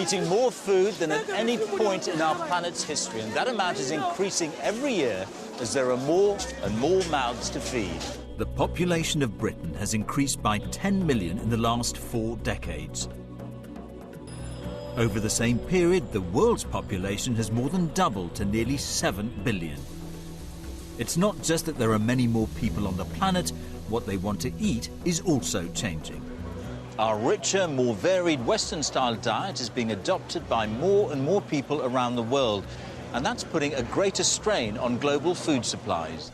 eating more food than at any point in our planet's history, and that amount is increasing every year as there are more and more mouths to feed. The population of Britain has increased by 10 million in the last 4 decades. Over the same period, the world's population has more than doubled to nearly 7 billion. It's not just that there are many more people on the planet, what they want to eat is also changing. Our richer, more varied Western-style diet is being adopted by more and more people around the world, and that's putting a greater strain on global food supplies.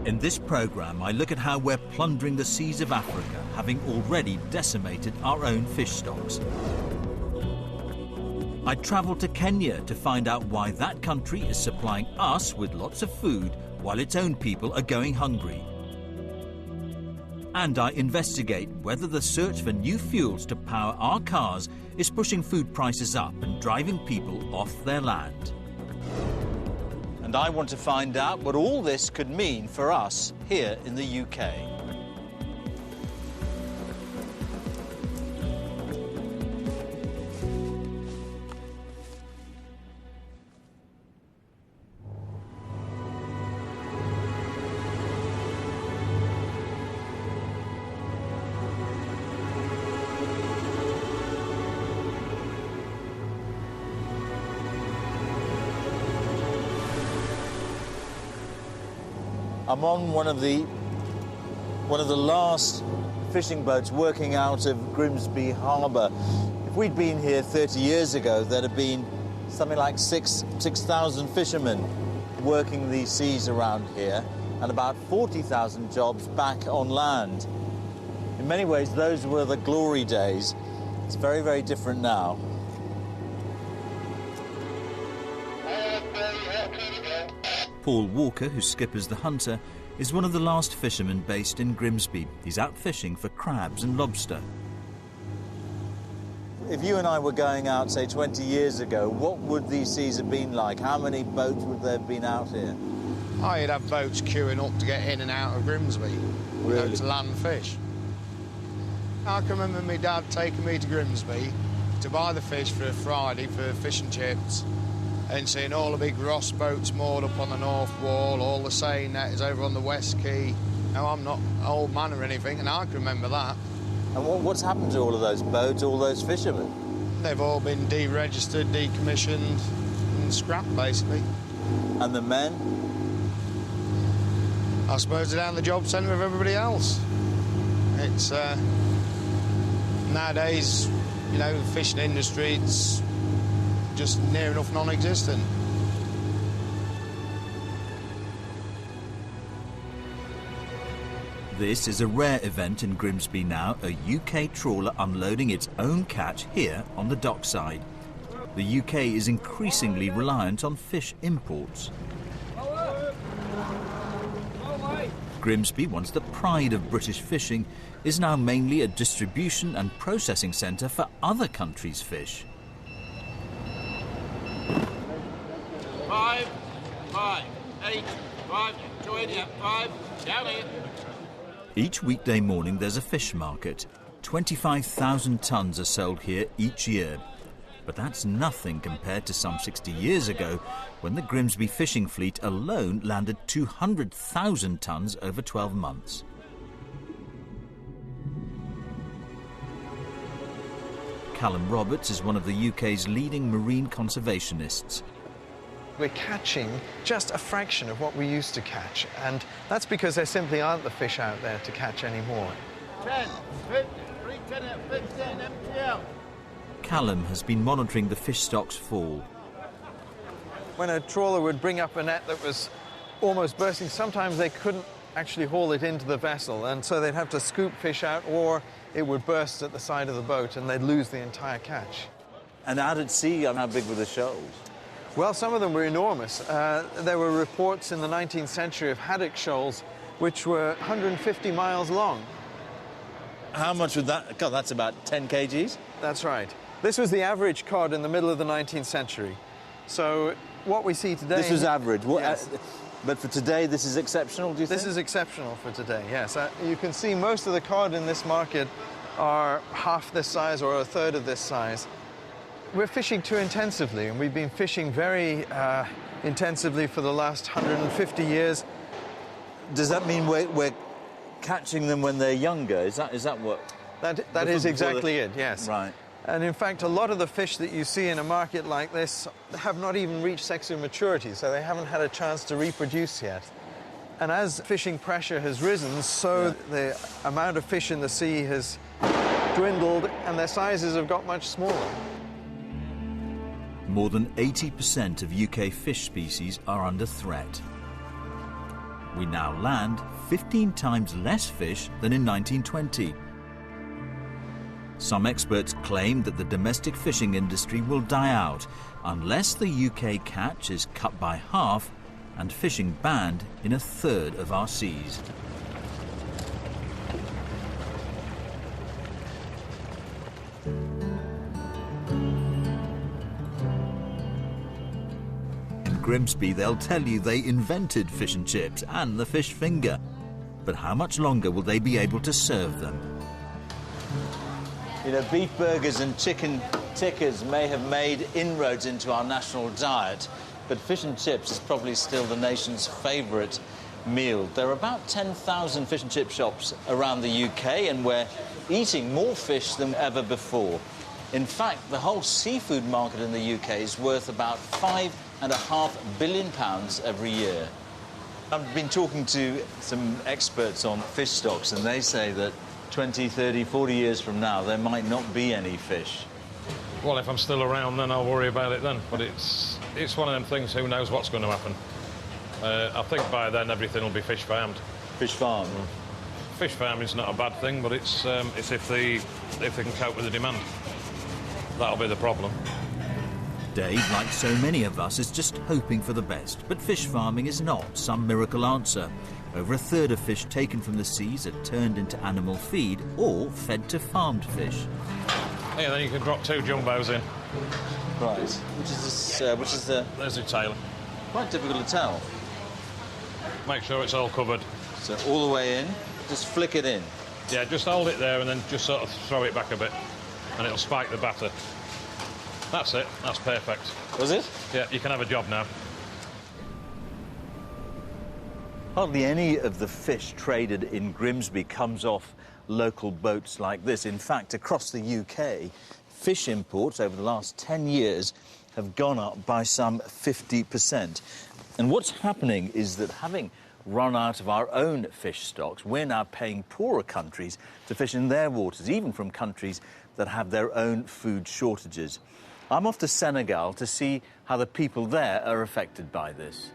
In this programme, I look at how we're plundering the seas of Africa, having already decimated our own fish stocks. I travelled to Kenya to find out why that country is supplying us with lots of food while its own people are going hungry. And I investigate whether the search for new fuels to power our cars is pushing food prices up and driving people off their land. And I want to find out what all this could mean for us here in the UK. I'm on one of the last fishing boats working out of Grimsby Harbour. If we'd been here 30 years ago, there'd have been something like 6,000 fishermen working these seas around here, and about 40,000 jobs back on land. In many ways, those were the glory days. It's very, very different now. Paul Walker, who skippers the Hunter, is one of the last fishermen based in Grimsby. He's out fishing for crabs and lobster. If you and I were going out, say, 20 years ago, what would these seas have been like? How many boats would there have been out here? Oh, you'd have boats queuing up to get in and out of Grimsby, Really? To land fish. I can remember my dad taking me to Grimsby to buy the fish for a Friday for fish and chips, and seeing all the big Ross boats moored up on the north wall, all the seine nets over on the west quay. Now, I'm not an old man or anything, and I can remember that. And what's happened to all of those boats, all those fishermen? They've all been deregistered, decommissioned, and scrapped, basically. And the men? I suppose they're down the job centre with everybody else. It's, nowadays, you know, the fishing industry, it's just near enough non-existent. This is a rare event in Grimsby now, a UK trawler unloading its own catch here on the dockside. The UK is increasingly reliant on fish imports. Grimsby, once the pride of British fishing, is now mainly a distribution and processing centre for other countries' fish. 5, 8, 5, 280, 5, down here. Each weekday morning there's a fish market. 25,000 tonnes are sold here each year. But that's nothing compared to some 60 years ago, when the Grimsby fishing fleet alone landed 200,000 tonnes over 12 months. Callum Roberts is one of the UK's leading marine conservationists. We're catching just a fraction of what we used to catch, and that's because there simply aren't the fish out there to catch anymore. 10, 50, 310, 15, MTL. Callum has been monitoring the fish stocks fall. When a trawler would bring up a net that was almost bursting, sometimes they couldn't actually haul it into the vessel, and so they'd have to scoop fish out, or it would burst at the side of the boat and they'd lose the entire catch. And out at sea, how big were the shoals? Well, some of them were enormous. There were reports in the 19th century of haddock shoals which were 150 miles long. How much would that... God, that's about 10 kgs? That's right. This was the average cod in the middle of the 19th century. So what we see today... This was average. What, yes. But for today, this is exceptional, do you think? This is exceptional for today, yes. You can see most of the cod in this market are half this size or a third of this size. we're fishing too intensively, and we've been fishing very intensively for the last 150 years. Does that mean we're catching them when they're younger? Is that what? That is exactly it, yes. Right. And in fact, a lot of the fish that you see in a market like this have not even reached sexual maturity, so they haven't had a chance to reproduce yet. And as fishing pressure has risen, so the amount of fish in the sea has dwindled and their sizes have got much smaller. More than 80% of UK fish species are under threat. We now land 15 times less fish than in 1920. Some experts claim that the domestic fishing industry will die out unless the UK catch is cut by half and fishing banned in a third of our seas. In Grimsby, they'll tell you they invented fish and chips and the fish finger. But how much longer will they be able to serve them? You know, beef burgers and chicken tikkers may have made inroads into our national diet, but fish and chips is probably still the nation's favourite meal. There are about 10,000 fish and chip shops around the UK, and we're eating more fish than ever before. In fact, the whole seafood market in the UK is worth about £5.5 billion every year. I've been talking to some experts on fish stocks, and they say that 20, 30, 40 years from now, there might not be any fish. Well, if I'm still around, then I'll worry about it then. But it's one of them things, who knows what's going to happen. I think by then everything will be fish farmed. Fish farmed? Fish farming's not a bad thing, but it's if they can cope with the demand. That'll be the problem. Dave, like so many of us, is just hoping for the best. But fish farming is not some miracle answer. Over a third of fish taken from the seas are turned into animal feed or fed to farmed fish. Yeah, then you can drop 2 jumbos in. Right. Which is the... There's the tail. Quite difficult to tell. Make sure it's all covered. So all the way in, just flick it in. Yeah, just hold it there and then just sort of throw it back a bit, and it'll spike the batter. That's it. That's perfect. Was it? Yeah, you can have a job now. Hardly any of the fish traded in Grimsby comes off local boats like this. In fact, across the UK, fish imports over the last 10 years have gone up by some 50%. And what's happening is that, having run out of our own fish stocks, we're now paying poorer countries to fish in their waters, even from countries that have their own food shortages. I'm off to Senegal to see how the people there are affected by this.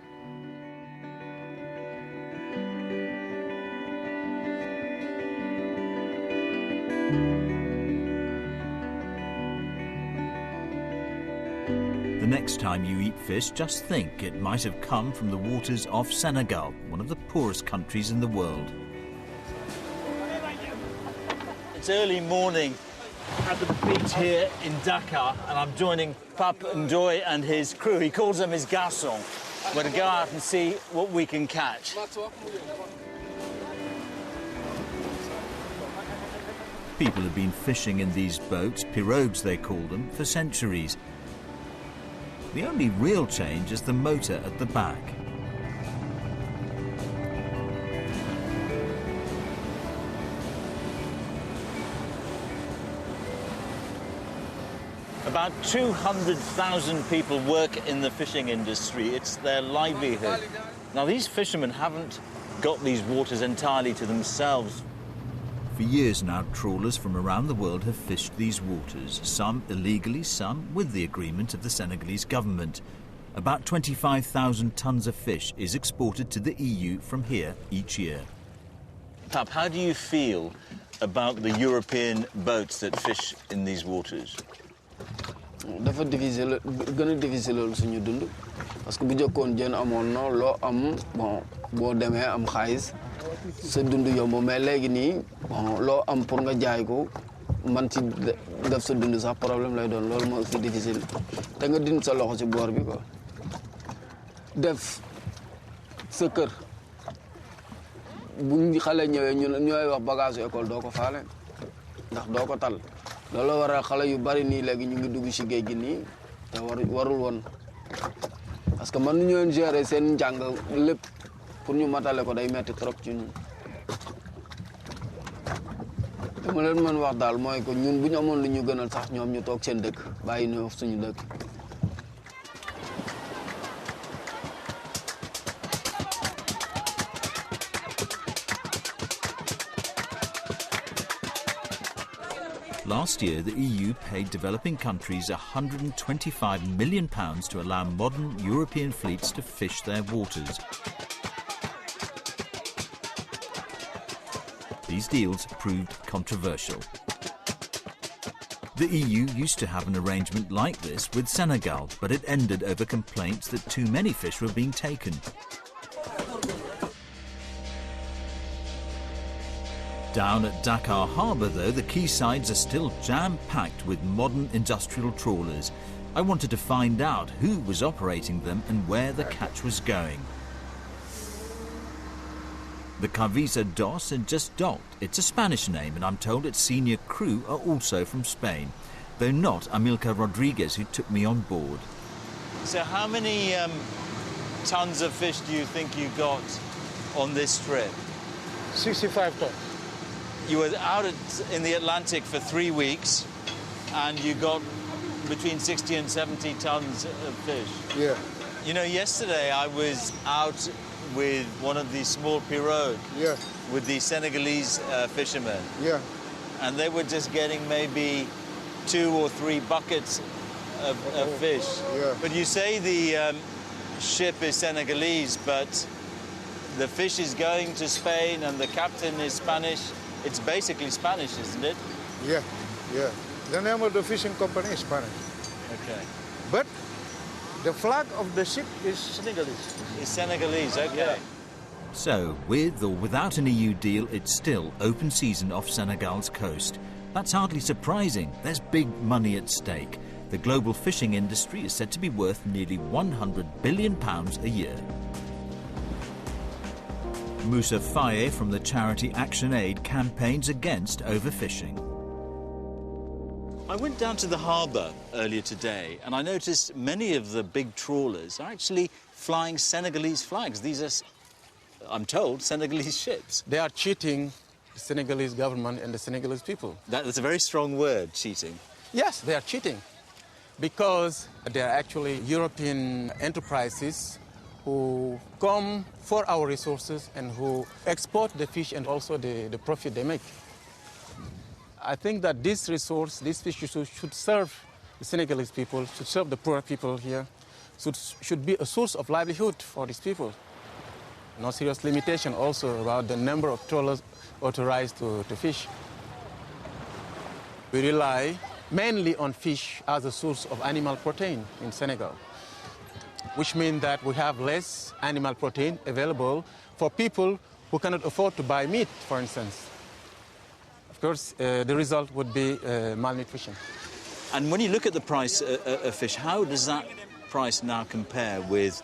The next time you eat fish, just think it might have come from the waters off Senegal, one of the poorest countries in the world. It's early morning at the beach here in Dakar, and I'm joining Pap Ndoye and his crew. He calls them his garçons. We're going to go out and see what we can catch. People have been fishing in these boats, pirogues they call them, for centuries. The only real change is the motor at the back. About 200,000 people work in the fishing industry. It's their livelihood. Now, these fishermen haven't got these waters entirely to themselves. For years now, trawlers from around the world have fished these waters, some illegally, some with the agreement of the Senegalese government. About 25,000 tonnes of fish is exported to the EU from here each year. Pap, how do you feel about the European boats that fish in these waters? dafa difficile gën a difficile loolu suñu dund parce que bu jëkkoon jën amoon na loo am bon boo demee am xaalis sa dund yomb mais léegi nii bon loo am pour nga jaay ko man ci def sa dund sax problème lay doon loolu moo aussi difficile te nga din sa loxo ci boor bi quoi def sa kër bu xale ñëwee ñooy wax bagage école doo ko faale ndax doo ko tal loolu waral xale yu bari nii léegi ñu ngi dugg ci géej gi nii te warul woon parce que man ñu gérer seen njàng lépp pour ñu matale ko day metti trop ci ñun. te ma leen mën wax daal mooy que ñun bu ñu amoon lu ñu gënal sax ñoom ñu toog seen dëkk bàyyi ñu suñu dëkk. Last year, the EU paid developing countries £125 million to allow modern European fleets to fish their waters. These deals proved controversial. The EU used to have an arrangement like this with Senegal, but it ended over complaints that too many fish were being taken. Down at Dakar Harbour, though, the quaysides are still jam-packed with modern industrial trawlers. I wanted to find out who was operating them and where the catch was going. The Cavisa Dos had just docked. It's a Spanish name, and I'm told its senior crew are also from Spain, though not Amilcar Rodriguez, who took me on board. So how many tons of fish do you think you got on this trip? 65 tons. You were out in the Atlantic for 3 weeks, and you got between 60 and 70 tons of fish. Yeah. You know, yesterday I was out with one of these small pirogues, Yeah. with the Senegalese fishermen, Yeah. and they were just getting maybe 2 or 3 buckets of fish. Yeah. But you say the ship is Senegalese, but the fish is going to Spain and the captain is Spanish. It's basically Spanish, isn't it? Yeah. Yeah. The name of the fishing company is Spanish. Okay. But the flag of the ship is Senegalese. It's Senegalese, okay. Yeah. So, with or without an EU deal, it's still open season off Senegal's coast. That's hardly surprising. There's big money at stake. The global fishing industry is said to be worth nearly £100 billion a year. Moussa Faye from the charity Action Aid campaigns against overfishing. I went down to the harbour earlier today and I noticed many of the big trawlers are actually flying Senegalese flags. These are, I'm told, Senegalese ships. They are cheating the Senegalese government and the Senegalese people. That's a very strong word, cheating. Yes, they are cheating because they are actually European enterprises who come for our resources and who export the fish and also the profit they make. I think that this resource, this fish should serve the Senegalese people, should serve the poor people here, should be a source of livelihood for these people. No serious limitation also about the number of trawlers authorized to fish. We rely mainly on fish as a source of animal protein in Senegal, which means that we have less animal protein available for people who cannot afford to buy meat, for instance. Of course, the result would be malnutrition. And when you look at the price of fish, how does that price now compare with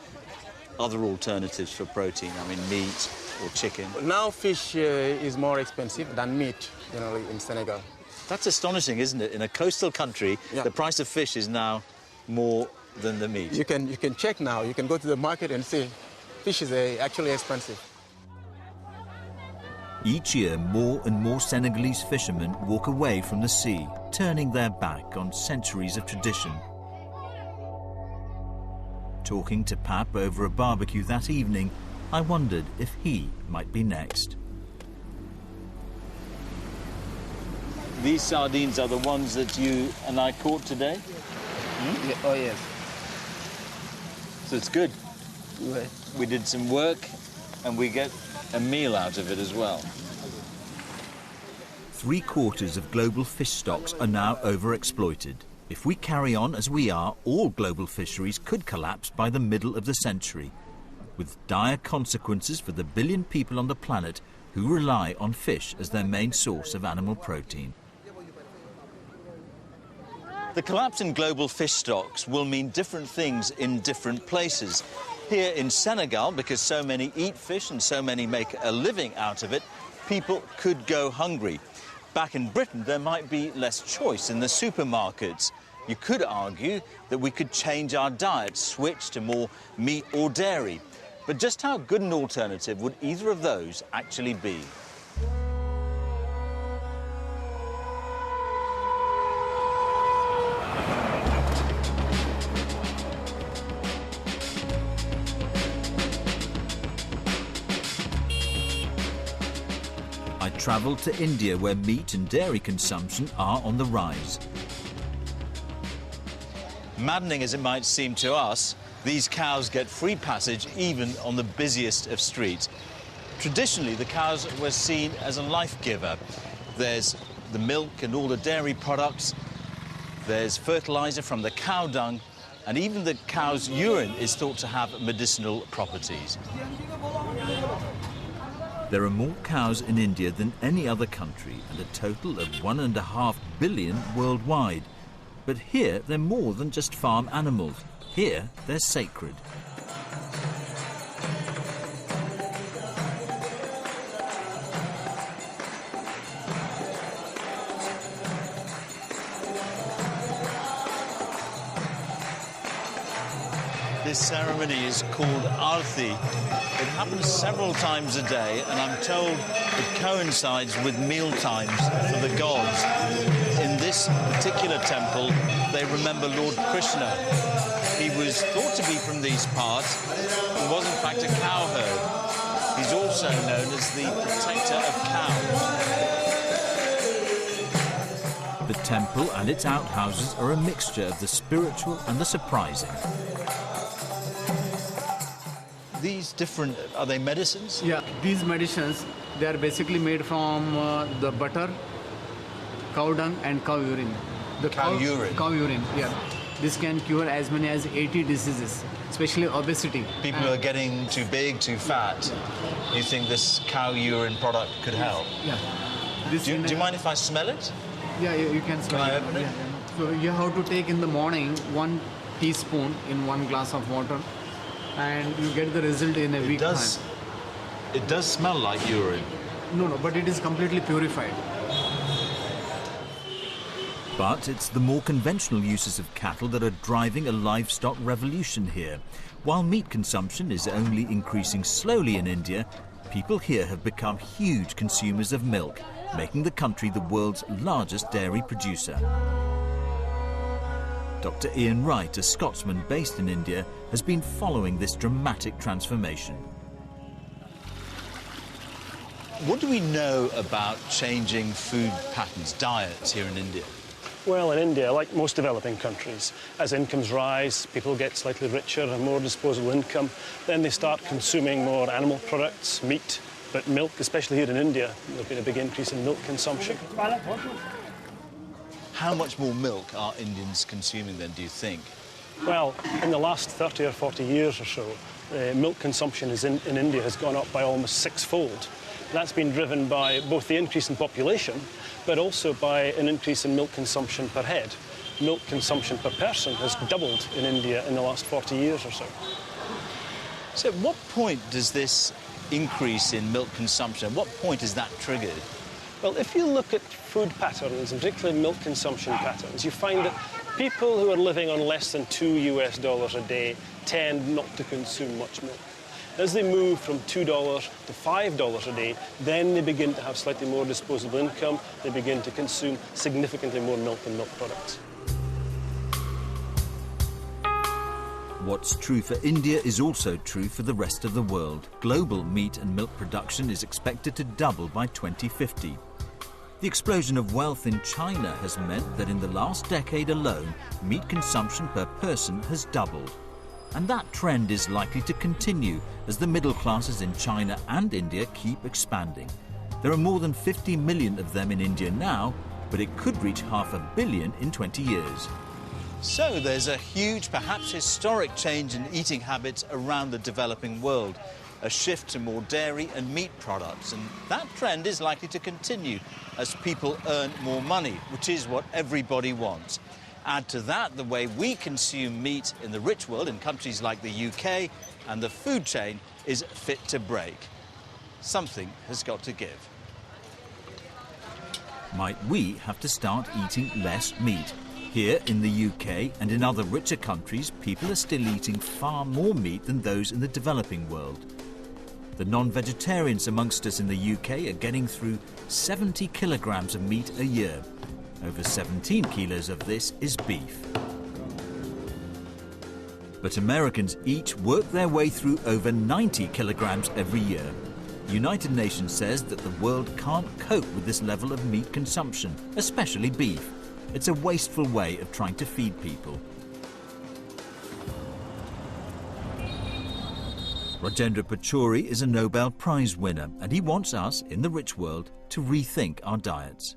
other alternatives for protein? I mean, meat or chicken? Now fish is more expensive than meat, generally, in Senegal. That's astonishing, isn't it? In a coastal country, Yeah. the price of fish is now more than the meat. You can check now. You can go to the market and see fish is actually expensive. Each year, more and more Senegalese fishermen walk away from the sea, turning their back on centuries of tradition. Talking to Pap over a barbecue that evening, I wondered if he might be next. These sardines are the ones that you and I caught today? Yeah, oh, yes. So it's good. Ouais. We did some work and we get a meal out of it as well. 3/4 of global fish stocks are now overexploited. If we carry on as we are, all global fisheries could collapse by the middle of the century, with dire consequences for the billion people on the planet who rely on fish as their main source of animal protein. The collapse in global fish stocks will mean different things in different places. Here in Senegal, because so many eat fish and so many make a living out of it, people could go hungry. Back in Britain, there might be less choice in the supermarkets. You could argue that we could change our diet, switch to more meat or dairy. But just how good an alternative would either of those actually be? I travelled to India, where meat and dairy consumption are on the rise. Maddening as it might seem to us, these cows get free passage even on the busiest of streets. Traditionally, the cows were seen as a life giver. There's the milk and all the dairy products, there's fertiliser from the cow dung, and even the cow's urine is thought to have medicinal properties. There are more cows in India than any other country, and a total of 1.5 billion worldwide. But here, they're more than just farm animals. Here, they're sacred. This ceremony is called Arthi. It happens several times a day, and I'm told it coincides with meal times for the gods. In this particular temple, they remember Lord Krishna. He was thought to be from these parts. He was, in fact, a cowherd. He's also known as the protector of cows. The temple and its outhouses are a mixture of the spiritual and the surprising. These different, are they medicines? Yeah, these medicines, they are basically made from the butter, cow dung and cow urine. Cow urine? Cow urine, yeah. This can cure as many as 80 diseases, especially obesity. People who are getting too big, too fat. Yeah. You think this cow urine product could help? Yeah. Do you mind if I smell it? Yeah, you can smell it. Can I open it? Yeah. So you have to take in the morning 1 teaspoon in 1 glass of water, and you get the result in a week time. It does smell like urine. No, but it is completely purified. But it's the more conventional uses of cattle that are driving a livestock revolution here. While meat consumption is only increasing slowly in India, people here have become huge consumers of milk, making the country the world's largest dairy producer. Dr. Ian Wright, a Scotsman based in India, has been following this dramatic transformation. What do we know about changing food patterns, diets here in India? Well, in India, like most developing countries, as incomes rise, people get slightly richer and more disposable income, then they start consuming more animal products, meat, but milk, especially here in India, there's been a big increase in milk consumption. How much more milk are Indians consuming then, do you think? Well, in the last 30 or 40 years or so, milk consumption in India has gone up by almost 6-fold. That's been driven by both the increase in population, but also by an increase in milk consumption per head. Milk consumption per person has doubled in India in the last 40 years or so. So at what point does this increase in milk consumption, at what point is that triggered? Well, if you look at food patterns, and particularly milk consumption patterns, you find that people who are living on less than $2 a day tend not to consume much milk. As they move from $2 to $5 a day, then they begin to have slightly more disposable income. They begin to consume significantly more milk and milk products. What's true for India is also true for the rest of the world. Global meat and milk production is expected to double by 2050. The explosion of wealth in China has meant that in the last decade alone, meat consumption per person has doubled. And that trend is likely to continue as the middle classes in China and India keep expanding. There are more than 50 million of them in India now, but it could reach 500 million in 20 years. So there's a huge, perhaps historic change in eating habits around the developing world. A shift to more dairy and meat products, and that trend is likely to continue as people earn more money, which is what everybody wants. Add to that the way we consume meat in the rich world in countries like the UK, and the food chain is fit to break. Something has got to give. might we have to start eating less meat? Here in the UK and in other richer countries, people are still eating far more meat than those in the developing world. The non-vegetarians amongst us in the UK are getting through 70 kilograms of meat a year. Over 17 kilos of this is beef. But Americans each work their way through over 90 kilograms every year. The United Nations says that the world can't cope with this level of meat consumption, especially beef. It's a wasteful way of trying to feed people. Rajendra Pachauri is a Nobel Prize winner, and he wants us, in the rich world, to rethink our diets.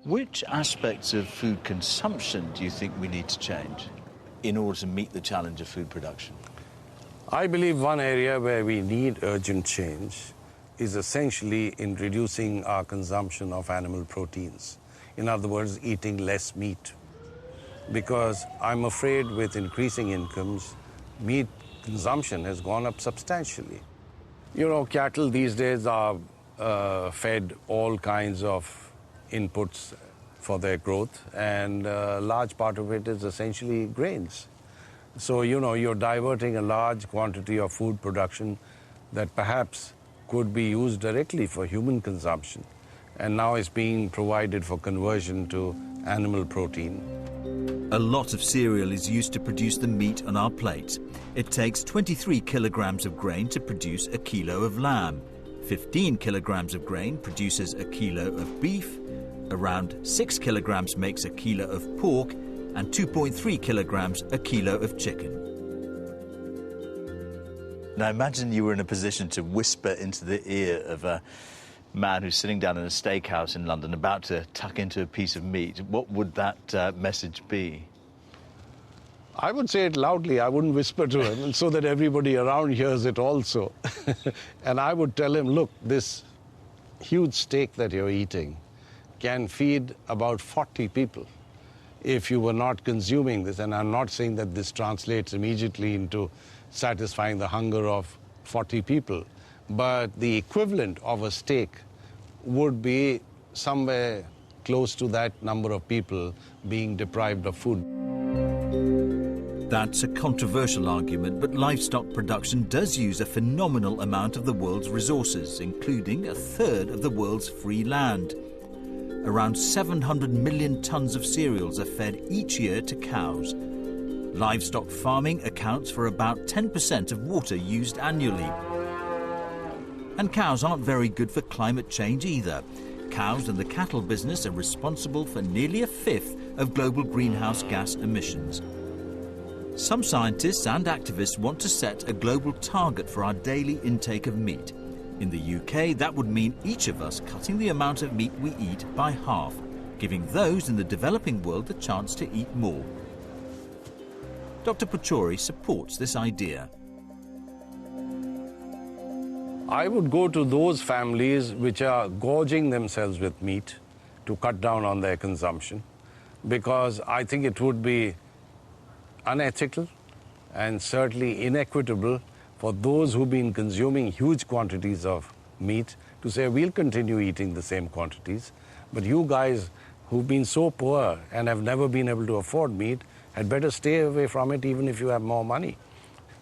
Which aspects of food consumption do you think we need to change in order to meet the challenge of food production? I believe one area where we need urgent change is essentially in reducing our consumption of animal proteins. In other words, eating less meat. Because I'm afraid with increasing incomes, meat consumption has gone up substantially. You know, cattle these days are fed all kinds of inputs for their growth, and a large part of it is essentially grains. So, you know, you're diverting a large quantity of food production that perhaps could be used directly for human consumption, and now is being provided for conversion to animal protein. A lot of cereal is used to produce the meat on our plates. It takes 23 kilograms of grain to produce a kilo of lamb. 15 kilograms of grain produces a kilo of beef. Around 6 kilograms makes a kilo of pork, and 2.3 kilograms a kilo of chicken. Now imagine you were in a position to whisper into the ear of a man who's sitting down in a steakhouse in London about to tuck into a piece of meat. What would that message be? I would say it loudly. I wouldn't whisper to him, so that everybody around hears it also. And I would tell him, look, this huge steak that you're eating can feed about 40 people if you were not consuming this. And I'm not saying that this translates immediately into satisfying the hunger of 40 people, but the equivalent of a steak would be somewhere close to that number of people being deprived of food. That's a controversial argument, but livestock production does use a phenomenal amount of the world's resources, including a third of the world's free land. Around 700 million tons of cereals are fed each year to cows. Livestock farming accounts for about 10% of water used annually. And cows aren't very good for climate change either. Cows and the cattle business are responsible for nearly a fifth of global greenhouse gas emissions. Some scientists and activists want to set a global target for our daily intake of meat. In the UK, that would mean each of us cutting the amount of meat we eat by half, giving those in the developing world the chance to eat more. Dr. Pachauri supports this idea. I would go to those families which are gorging themselves with meat to cut down on their consumption, because I think it would be unethical and certainly inequitable for those who've been consuming huge quantities of meat to say, we'll continue eating the same quantities, but you guys who've been so poor and have never been able to afford meat had better stay away from it even if you have more money.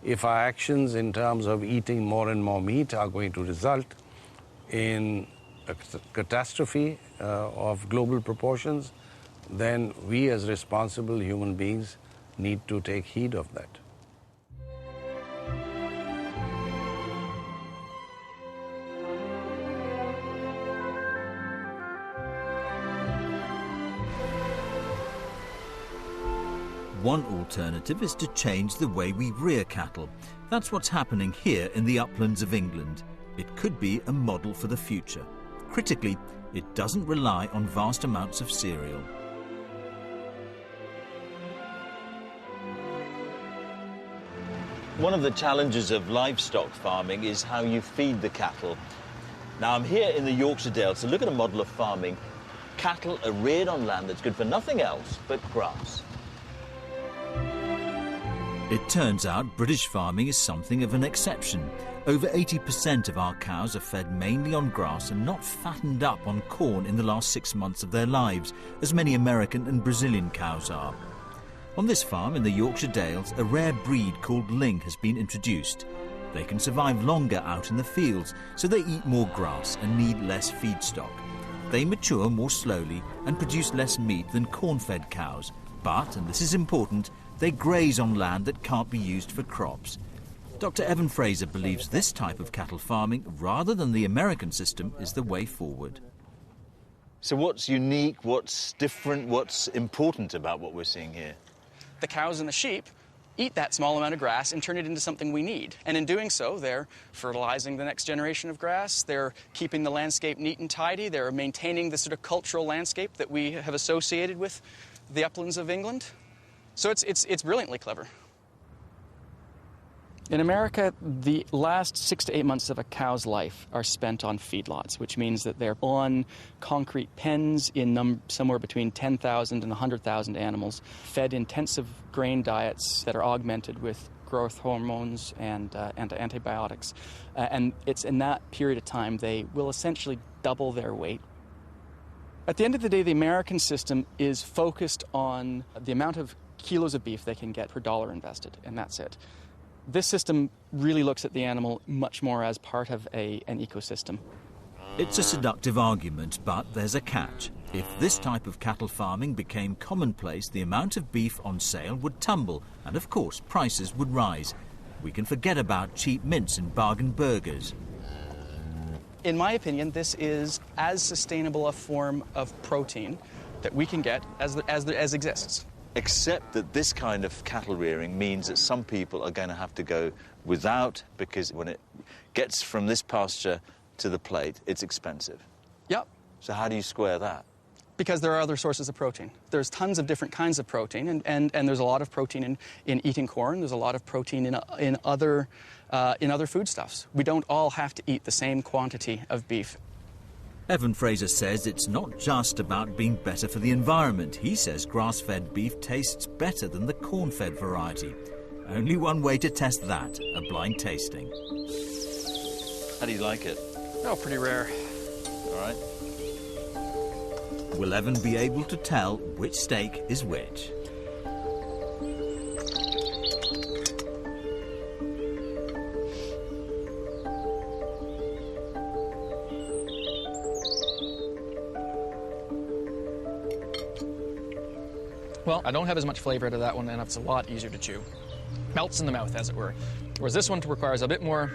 If our actions in terms of eating more and more meat are going to result in a catastrophe of global proportions, then we as responsible human beings need to take heed of that. One alternative is to change the way we rear cattle. That's what's happening here in the uplands of England. It could be a model for the future. Critically, it doesn't rely on vast amounts of cereal. One of the challenges of livestock farming is how you feed the cattle. Now, I'm here in the Yorkshire Dales to look at a model of farming. Cattle are reared on land that's good for nothing else but grass. It turns out British farming is something of an exception. Over 80% of our cows are fed mainly on grass and not fattened up on corn in the last 6 months of their lives, as many American and Brazilian cows are. On this farm in the Yorkshire Dales, a rare breed called Ling has been introduced. They can survive longer out in the fields, so they eat more grass and need less feedstock. They mature more slowly and produce less meat than corn-fed cows, but, and this is important, they graze on land that can't be used for crops. Dr. Evan Fraser believes this type of cattle farming, rather than the American system, is the way forward. So what's unique, what's different, what's important about what we're seeing here? The cows and the sheep eat that small amount of grass and turn it into something we need. And in doing so, they're fertilizing the next generation of grass, they're keeping the landscape neat and tidy, they're maintaining the sort of cultural landscape that we have associated with the uplands of England. So it's brilliantly clever. In America, the last 6 to 8 months of a cow's life are spent on feedlots, which means that they're on concrete pens in somewhere between 10,000 and 100,000 animals, fed intensive grain diets that are augmented with growth hormones and antibiotics. And it's in that period of time they will essentially double their weight. At the end of the day, the American system is focused on the amount of kilos of beef they can get per dollar invested, and that's it. This system really looks at the animal much more as part of an ecosystem. It's a seductive argument, but there's a catch. If this type of cattle farming became commonplace, the amount of beef on sale would tumble, and of course prices would rise. We can forget about cheap mince and bargain burgers. In my opinion, this is as sustainable a form of protein that we can get as exists. Except that this kind of cattle rearing means that some people are going to have to go without, because when it gets from this pasture to the plate, it's expensive. Yep. So how do you square that? Because there are other sources of protein. There's tons of different kinds of protein, and there's a lot of protein in eating corn. There's a lot of protein in other foodstuffs. We don't all have to eat the same quantity of beef. Evan Fraser says it's not just about being better for the environment. He says grass-fed beef tastes better than the corn-fed variety. Only one way to test that, a blind tasting. How do you like it? Oh, pretty rare. All right. Will Evan be able to tell which steak is which? Well, I don't have as much flavor out of that one, and it's a lot easier to chew. Melts in the mouth, as it were. Whereas this one requires a bit more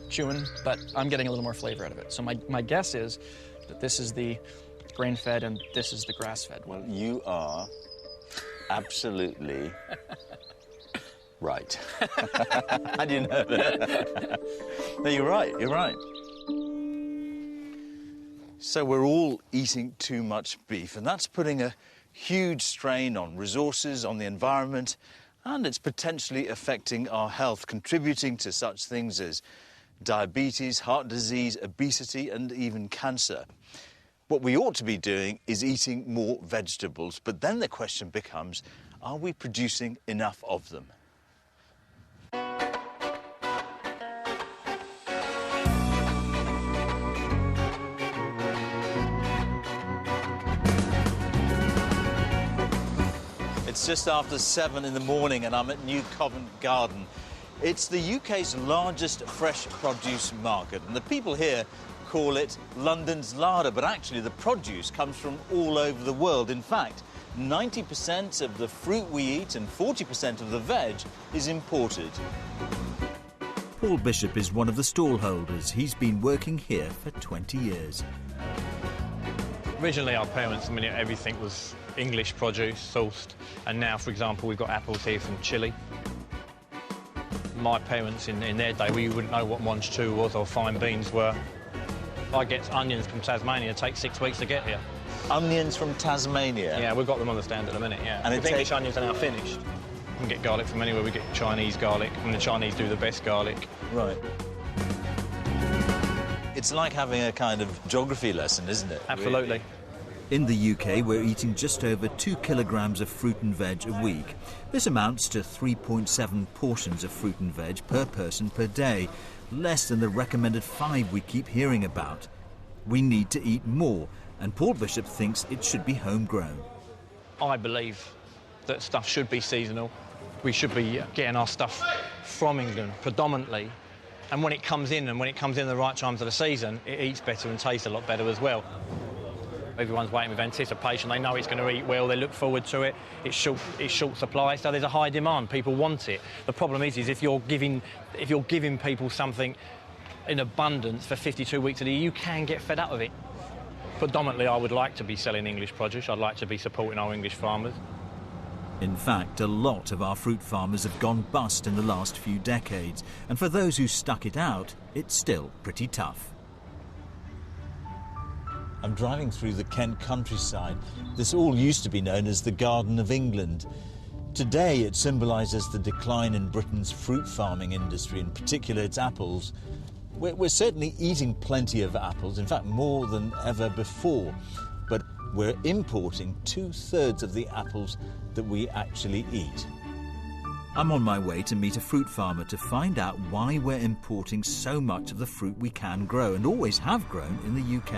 chewing, but I'm getting a little more flavor out of it. So my guess is that this is the grain-fed and this is the grass-fed. Well, you are absolutely right. How do you know that? No, you're right, you're right. So we're all eating too much beef, and that's putting a huge strain on resources, on the environment, and it's potentially affecting our health, contributing to such things as diabetes, heart disease, obesity, and even cancer. What we ought to be doing is eating more vegetables, but then the question becomes, are we producing enough of them? It's just after 7 in the morning and I'm at New Covent Garden. It's the UK's largest fresh produce market, and the people here call it London's larder, but actually the produce comes from all over the world. In fact, 90% of the fruit we eat and 40% of the veg is imported. Paul Bishop is one of the stallholders. He's been working here for 20 years. Originally, our parents, everything was English produce, sourced, and now, for example, we've got apples here from Chile. My parents, in their day, we wouldn't know what Monch-2 was or fine beans were. I get onions from Tasmania, it takes 6 weeks to get here. Onions from Tasmania? Yeah, we've got them on the stand at the minute, yeah. And English onions are now finished. You can get garlic from anywhere. We get Chinese garlic, and the Chinese do the best garlic. Right. It's like having a kind of geography lesson, isn't it? Absolutely. Really? In the UK, we're eating just over 2 kilograms of fruit and veg a week. This amounts to 3.7 portions of fruit and veg per person per day, less than the recommended 5 we keep hearing about. We need to eat more, and Paul Bishop thinks it should be homegrown. I believe that stuff should be seasonal. We should be getting our stuff from England predominantly, and when it comes in the right times of the season, it eats better and tastes a lot better as well. Everyone's waiting with anticipation. They know it's going to eat well. They look forward to it. It's short supply, so there's a high demand. People want it. The problem is if you're giving people something in abundance for 52 weeks of the year, you can get fed up with it. Predominantly, I would like to be selling English produce. I'd like to be supporting our English farmers. In fact, a lot of our fruit farmers have gone bust in the last few decades, and for those who stuck it out, it's still pretty tough. I'm driving through the Kent countryside. This all used to be known as the Garden of England. Today it symbolises the decline in Britain's fruit farming industry, in particular its apples. We're certainly eating plenty of apples, in fact more than ever before, but we're importing 2/3 of the apples that we actually eat. I'm on my way to meet a fruit farmer to find out why we're importing so much of the fruit we can grow and always have grown in the UK.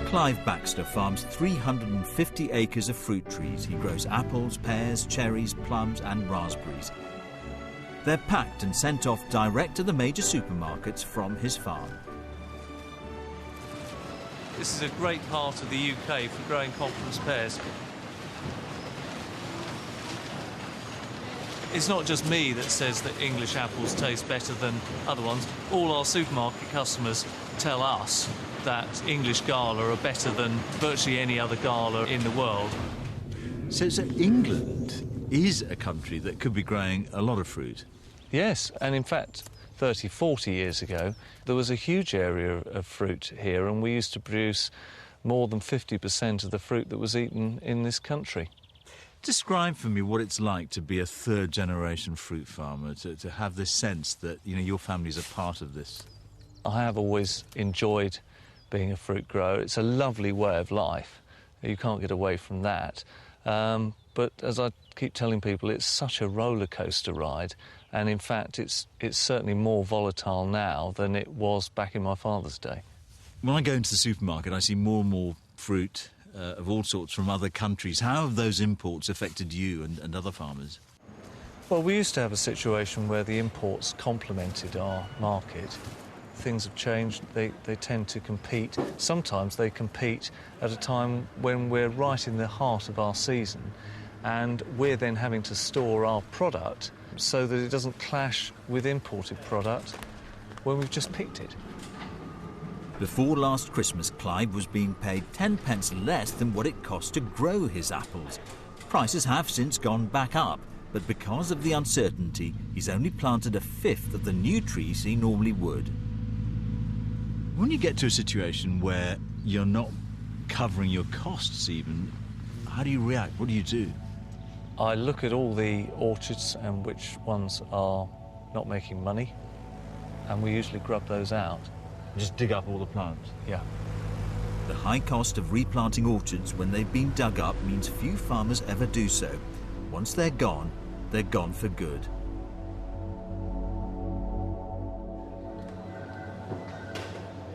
Clive Baxter farms 350 acres of fruit trees. He grows apples, pears, cherries, plums and raspberries. They're packed and sent off direct to the major supermarkets from his farm. This is a great part of the UK for growing conference pears. It's not just me that says that English apples taste better than other ones. All our supermarket customers tell us that English Gala are better than virtually any other Gala in the world. So England is a country that could be growing a lot of fruit? Yes, and in fact 30, 40 years ago there was a huge area of fruit here, and we used to produce more than 50% of the fruit that was eaten in this country. Describe for me what it's like to be a third-generation fruit farmer, to have this sense that, you know, your family's a part of this. I have always enjoyed being a fruit grower. It's a lovely way of life. You can't get away from that. But as I keep telling people, it's such a roller coaster ride, and in fact it's certainly more volatile now than it was back in my father's day. When I go into the supermarket, I see more and more fruit of all sorts from other countries. How have those imports affected you and other farmers? Well, we used to have a situation where the imports complemented our market. Things have changed. They tend to compete. Sometimes they compete at a time when we're right in the heart of our season, and we're then having to store our product so that it doesn't clash with imported product when we've just picked it. Before last Christmas, Clive was being paid 10 pence less than what it cost to grow his apples. Prices have since gone back up, but because of the uncertainty, he's only planted a fifth of the new trees he normally would. When you get to a situation where you're not covering your costs even, how do you react? What do you do? I look at all the orchards and which ones are not making money, and we usually grub those out. Just dig up all the plants? Yeah. The high cost of replanting orchards when they've been dug up means few farmers ever do so. Once they're gone for good.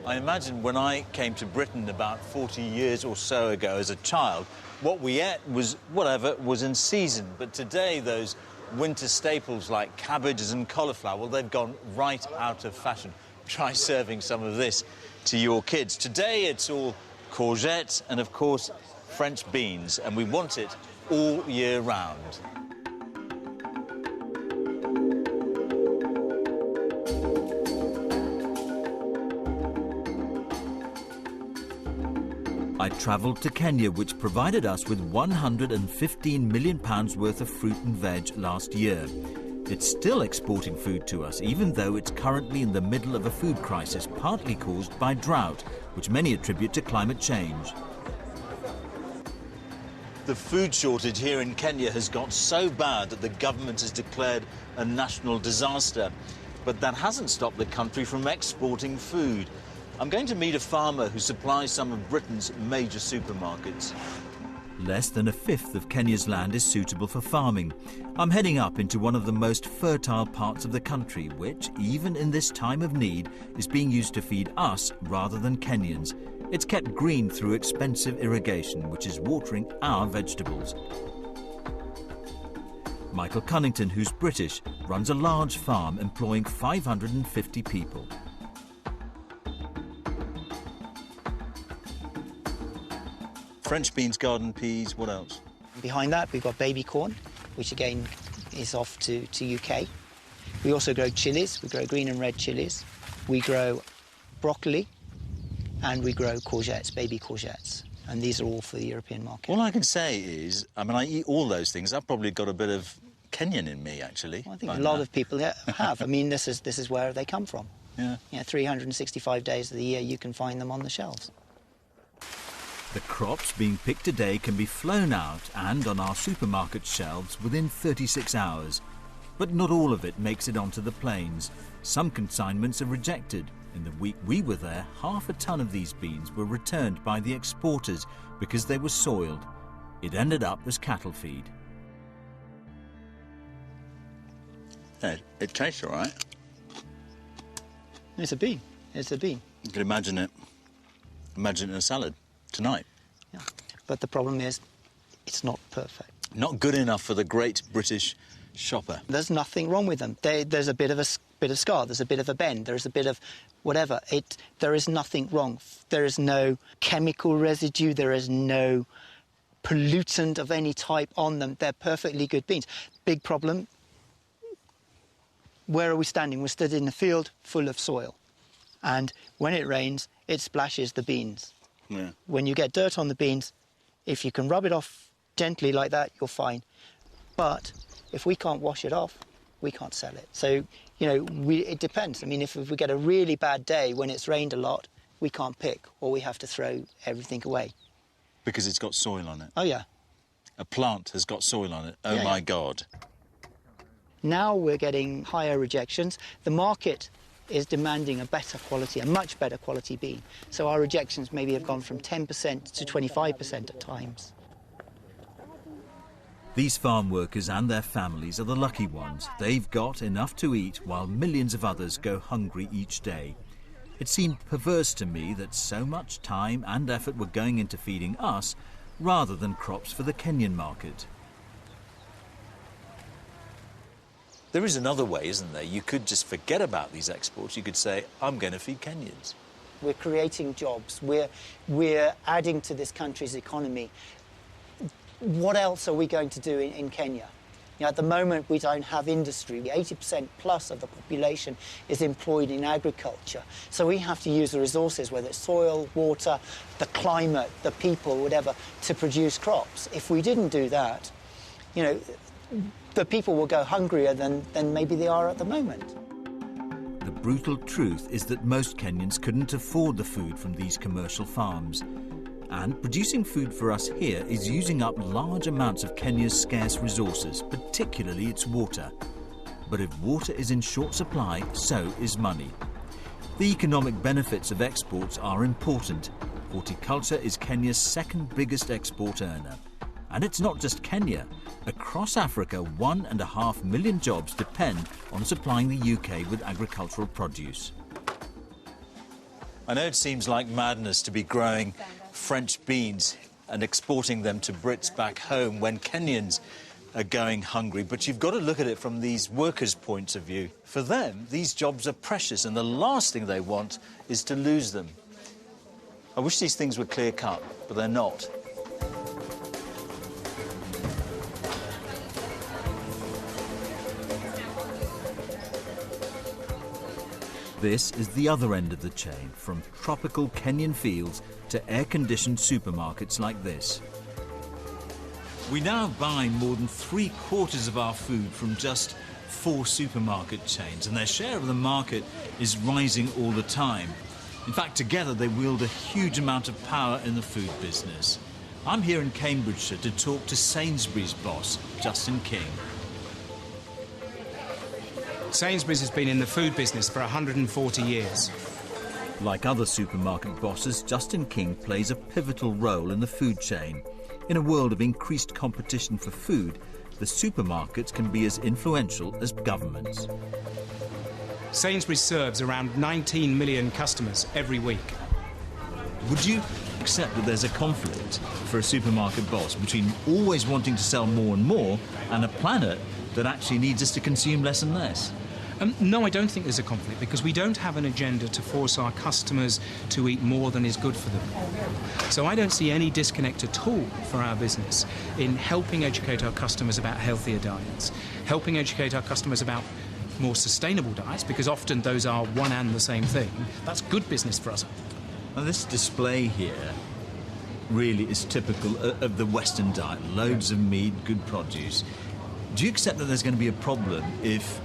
I imagine when I came to Britain about 40 years or so ago as a child, what we ate was whatever was in season. But today, those winter staples like cabbages and cauliflower, well, they've gone right out of fashion. Try serving some of this to your kids. Today, it's all courgettes and, of course, French beans, and we want it all year round. I travelled to Kenya, which provided us with £115 million worth of fruit and veg last year. It's still exporting food to us, even though it's currently in the middle of a food crisis, partly caused by drought, which many attribute to climate change. The food shortage here in Kenya has got so bad that the government has declared a national disaster. But that hasn't stopped the country from exporting food. I'm going to meet a farmer who supplies some of Britain's major supermarkets. Less than a fifth of Kenya's land is suitable for farming. I'm heading up into one of the most fertile parts of the country, which, even in this time of need, is being used to feed us rather than Kenyans. It's kept green through expensive irrigation, which is watering our vegetables. Michael Cunnington, who's British, runs a large farm employing 550 people. French beans, garden peas, what else? Behind that, we've got baby corn, which again is off to UK. We also grow chilies. We grow green and red chilies. We grow broccoli, and we grow courgettes, baby courgettes. And these are all for the European market. All I can say is, I mean, I eat all those things. I've probably got a bit of Kenyan in me, actually. Well, I think a lot of people have. I mean, this is where they come from. Yeah. 365 days of the year you can find them on the shelves. The crops being picked today can be flown out and on our supermarket shelves within 36 hours. But not all of it makes it onto the plains. Some consignments are rejected. In the week we were there, 1/2 ton of these beans were returned by the exporters because they were soiled. It ended up as cattle feed. Yeah, it tastes all right. It's a bean. It's a bean. You can imagine it in a salad tonight. Yeah. But the problem is, it's not perfect. Not good enough for the great British shopper. There's nothing wrong with them. There's a bit of scar. There's a bit of a bend. There's a bit of whatever. There is nothing wrong. There is no chemical residue. There is no pollutant of any type on them. They're perfectly good beans. Big problem. Where are we standing? We're stood in a field full of soil. And when it rains, it splashes the beans. Yeah. When you get dirt on the beans, if you can rub it off gently like that, you're fine. But if we can't wash it off, we can't sell it. So, it depends. I mean, if we get a really bad day when it's rained a lot, we can't pick, or we have to throw everything away. Because it's got soil on it? Oh, yeah. A plant has got soil on it. Oh, yeah, my yeah. God. Now we're getting higher rejections. The market is demanding a much better quality bean. So our rejections maybe have gone from 10% to 25% at times. These farm workers and their families are the lucky ones. They've got enough to eat while millions of others go hungry each day. It seemed perverse to me that so much time and effort were going into feeding us rather than crops for the Kenyan market. There is another way, isn't there? You could just forget about these exports. You could say, I'm going to feed Kenyans. We're creating jobs. We're adding to this country's economy. What else are we going to do in Kenya? At the moment, we don't have industry. 80% plus of the population is employed in agriculture. So we have to use the resources, whether it's soil, water, the climate, the people, whatever, to produce crops. If we didn't do that, the people will go hungrier than maybe they are at the moment. The brutal truth is that most Kenyans couldn't afford the food from these commercial farms. And producing food for us here is using up large amounts of Kenya's scarce resources, particularly its water. But if water is in short supply, so is money. The economic benefits of exports are important. Horticulture is Kenya's second biggest export earner. And it's not just Kenya. Across Africa, 1.5 million jobs depend on supplying the UK with agricultural produce. I know it seems like madness to be growing French beans and exporting them to Brits back home when Kenyans are going hungry, but you've got to look at it from these workers' points of view. For them, these jobs are precious, and the last thing they want is to lose them. I wish these things were clear-cut, but they're not. This is the other end of the chain, from tropical Kenyan fields to air-conditioned supermarkets like this. We now buy more than 3/4 of our food from just 4 supermarket chains, and their share of the market is rising all the time. In fact, together they wield a huge amount of power in the food business. I'm here in Cambridgeshire to talk to Sainsbury's boss, Justin King. Sainsbury's has been in the food business for 140 years. Like other supermarket bosses, Justin King plays a pivotal role in the food chain. In a world of increased competition for food, the supermarkets can be as influential as governments. Sainsbury's serves around 19 million customers every week. Would you accept that there's a conflict for a supermarket boss between always wanting to sell more and more and a planet that actually needs us to consume less and less? No, I don't think there's a conflict, because we don't have an agenda to force our customers to eat more than is good for them. So I don't see any disconnect at all for our business in helping educate our customers about healthier diets, helping educate our customers about more sustainable diets, because often those are one and the same thing. That's good business for us. Now, this display here really is typical of the Western diet. Loads of meat, good produce. Do you accept that there's going to be a problem if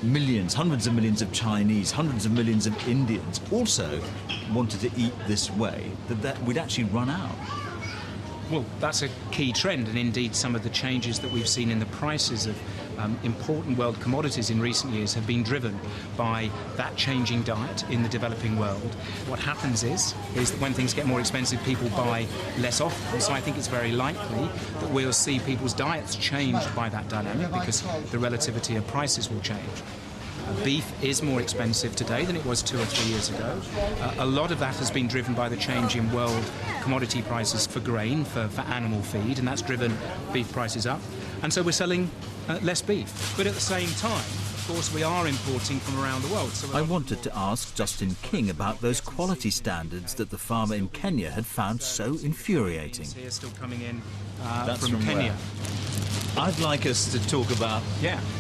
millions, hundreds of millions of Chinese, hundreds of millions of Indians also wanted to eat this way, that we'd actually run out? Well, that's a key trend, and indeed some of the changes that we've seen in the prices of important world commodities in recent years have been driven by that changing diet in the developing world. What happens is that when things get more expensive, people buy less often, so I think it's very likely that we'll see people's diets changed by that dynamic, because the relativity of prices will change. Beef is more expensive today than it was 2 or 3 years ago. A lot of that has been driven by the change in world commodity prices for grain, for animal feed, and that's driven beef prices up. And so we're selling less beef. But at the same time, of course, we are importing from around the world. So I wanted to ask Justin King about those quality standards that the farmer in Kenya had found so infuriating. Here still coming in That's from Kenya. Where? I'd like us to talk about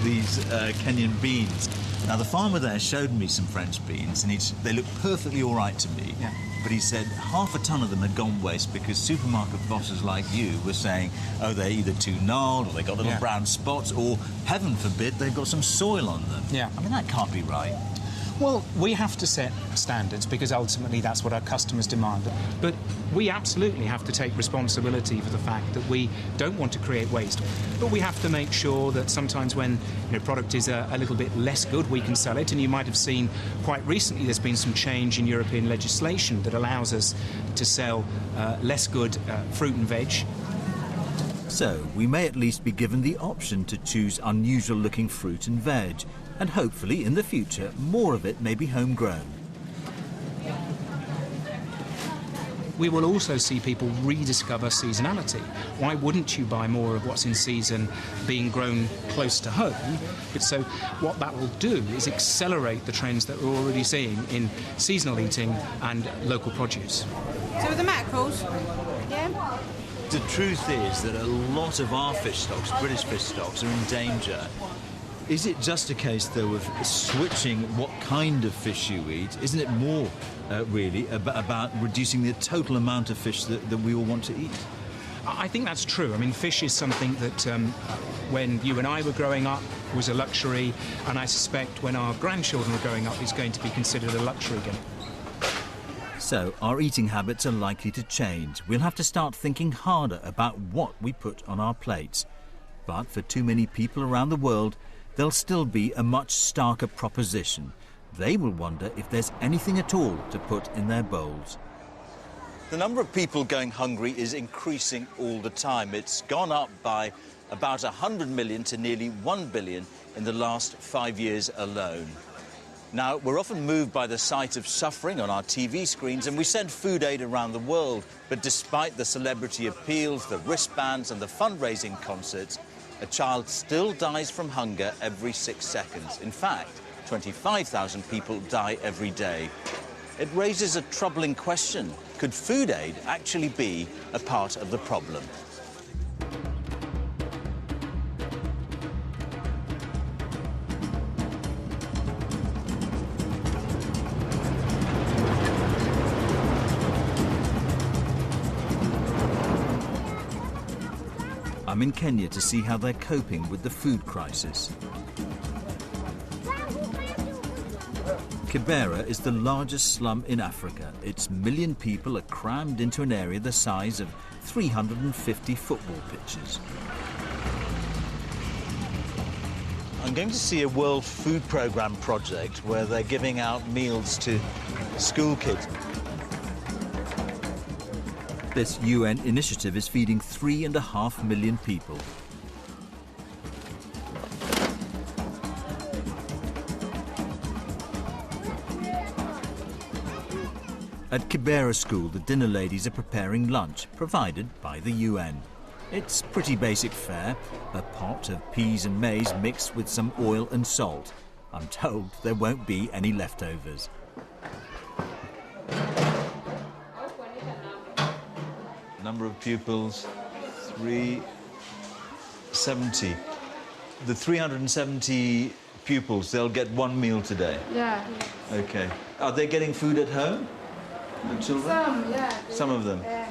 these Kenyan beans. Now, the farmer there showed me some French beans, and they looked perfectly all right to me. Yeah. But he said half a ton of them had gone waste because supermarket bosses like you were saying, oh, they're either too gnarled, or they got little brown spots, or, heaven forbid, they've got some soil on them. Yeah. I mean, that can't be right. Well, we have to set standards because ultimately that's what our customers demand. But we absolutely have to take responsibility for the fact that we don't want to create waste. But we have to make sure that sometimes when product is a little bit less good, we can sell it. And you might have seen quite recently there's been some change in European legislation that allows us to sell less good fruit and veg. So we may at least be given the option to choose unusual-looking fruit and veg. And hopefully, in the future, more of it may be homegrown. We will also see people rediscover seasonality. Why wouldn't you buy more of what's in season being grown close to home? So what that will do is accelerate the trends that we're already seeing in seasonal eating and local produce. So the mackerels, yeah? The truth is that a lot of our fish stocks, British fish stocks, are in danger. Is it just a case, though, of switching what kind of fish you eat? Isn't it more, really, about reducing the total amount of fish that we all want to eat? I think that's true. I mean, fish is something that, when you and I were growing up, was a luxury, and I suspect when our grandchildren are growing up, it's going to be considered a luxury again. So our eating habits are likely to change. We'll have to start thinking harder about what we put on our plates. But for too many people around the world, there'll still be a much starker proposition. They will wonder if there's anything at all to put in their bowls. The number of people going hungry is increasing all the time. It's gone up by about 100 million to nearly 1 billion in the last 5 years alone. Now, we're often moved by the sight of suffering on our TV screens, and we send food aid around the world. But despite the celebrity appeals, the wristbands and the fundraising concerts, a child still dies from hunger every 6 seconds. In fact, 25,000 people die every day. It raises a troubling question. Could food aid actually be a part of the problem? I'm in Kenya to see how they're coping with the food crisis. Kibera is the largest slum in Africa. Its million people are crammed into an area the size of 350 football pitches. I'm going to see a World Food Programme project where they're giving out meals to school kids. This UN initiative is feeding 3.5 million people. At Kibera School, the dinner ladies are preparing lunch, provided by the UN. It's pretty basic fare, a pot of peas and maize mixed with some oil and salt. I'm told there won't be any leftovers. Number of pupils, 370. The 370 pupils, they'll get one meal today? Yeah. Okay. Are they getting food at home? The children? Some, yeah. Some of them? Yeah.